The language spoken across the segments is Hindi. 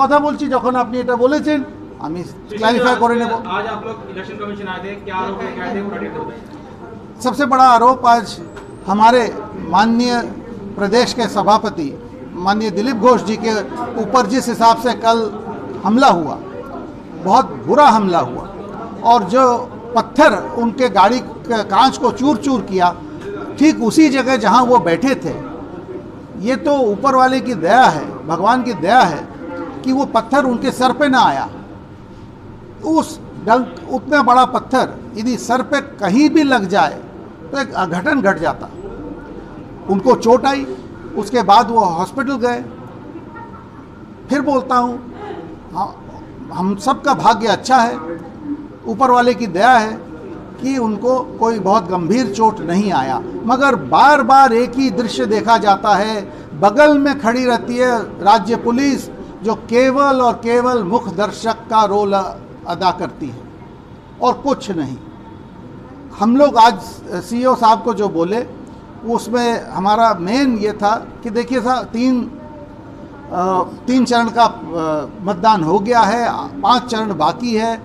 কথা বলছি, যখন আপনি এটা বলেছেন আমি ক্লারিফাई করে নেব। आज आप लोग इलेक्शन कमीशन आए थे, क्या आरोप लेके आए थे, वो डिटेल बताइए। सबसे बड़ा आरोप आज हमारे माननीय प्रदेश के सभापति माननीय दिलीप घोष जी के ऊपर जिस हिसाब से कल हमला हुआ, बहुत बुरा हमला हुआ, और जो पत्थर उनके गाड़ी के कांच को चूर चूर किया ठीक उसी जगह जहां वो बैठे थे। ये तो ऊपर वाले की दया है, भगवान की दया है कि वो पत्थर उनके सर पे ना आया। उस उतना बड़ा पत्थर यदि सर पे कहीं भी लग जाए तो एक अघटन घट जाता। उनको चोट आई, उसके बाद वो हॉस्पिटल गए। फिर बोलता हूँ, हम सब का भाग्य अच्छा है, ऊपर वाले की दया है कि उनको कोई बहुत गंभीर चोट नहीं आया। मगर बार बार एक ही दृश्य देखा जाता है, बगल में खड़ी रहती है राज्य पुलिस जो केवल और केवल मुख दर्शक का रोल अदा करती है और कुछ नहीं। हम लोग आज सीईओ साहब को जो बोले उसमें हमारा मेन ये था कि देखिए साहब, तीन चरण का मतदान हो गया है, 5 चरण बाकी है।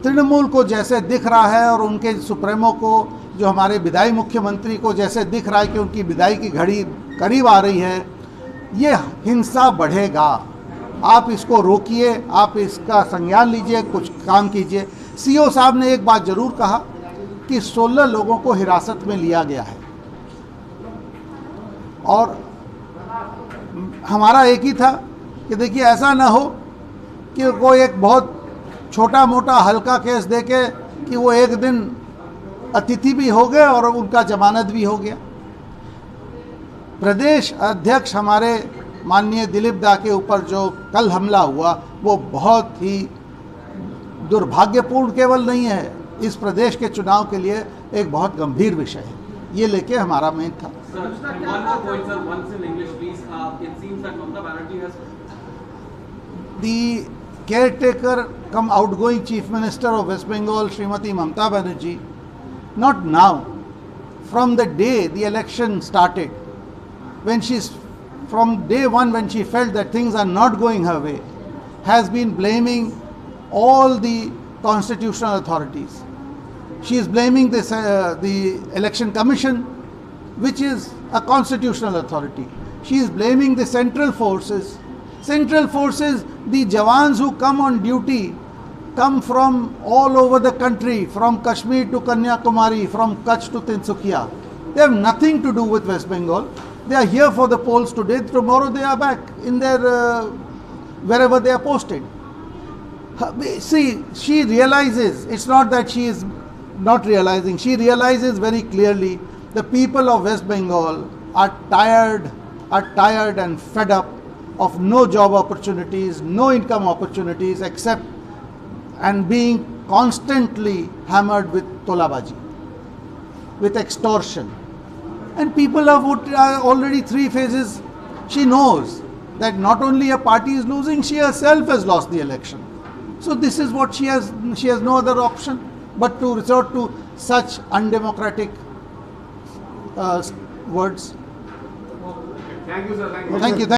तृणमूल को जैसे दिख रहा है और उनके सुप्रीमो को, जो हमारे विदाई मुख्यमंत्री को जैसे दिख रहा है कि उनकी विदाई की घड़ी करीब आ रही है, ये हिंसा बढ़ेगा। आप इसको रोकिए, आप इसका संज्ञान लीजिए, कुछ काम कीजिए। सीईओ साहब ने एक बात जरूर कहा कि 16 लोगों को हिरासत में लिया गया है, और हमारा एक ही था कि देखिए ऐसा ना हो कि कोई एक बहुत छोटा मोटा हल्का केस देके कि वो एक दिन अतिथि भी हो गए और उनका जमानत भी हो गया। प्रदेश अध्यक्ष हमारे माननीय दिलीप दा के ऊपर जो कल हमला हुआ वो बहुत ही दुर्भाग्यपूर्ण केवल नहीं है, इस प्रदेश के चुनाव के लिए एक बहुत गंभीर विषय है। ये लेके हमारा मेन था। The caretaker come outgoing Chief Minister of West Bengal, Srimati Mamata Banerjee, not now, from the day the election started, from day one when she felt that things are not going her way, has been blaming all the constitutional authorities. She is blaming the Election Commission, which is a constitutional authority. She is blaming the central forces. Central forces, the jawans who come on duty come from all over the country, from Kashmir to Kanyakumari, from Kutch to Tinsukia. They have nothing to do with West Bengal. They are here for the polls today. Tomorrow they are back in their wherever they are posted. See, she realizes, it's not that she is not realizing, she realizes very clearly the people of West Bengal are tired and fed up of no job opportunities, no income opportunities, except and being constantly hammered with tolabaji, with extortion. And people have already 3 phases. She knows that not only a party is losing, she herself has lost the election. So this is what she has no other option but to resort to such undemocratic words. Thank you, sir. Thank you.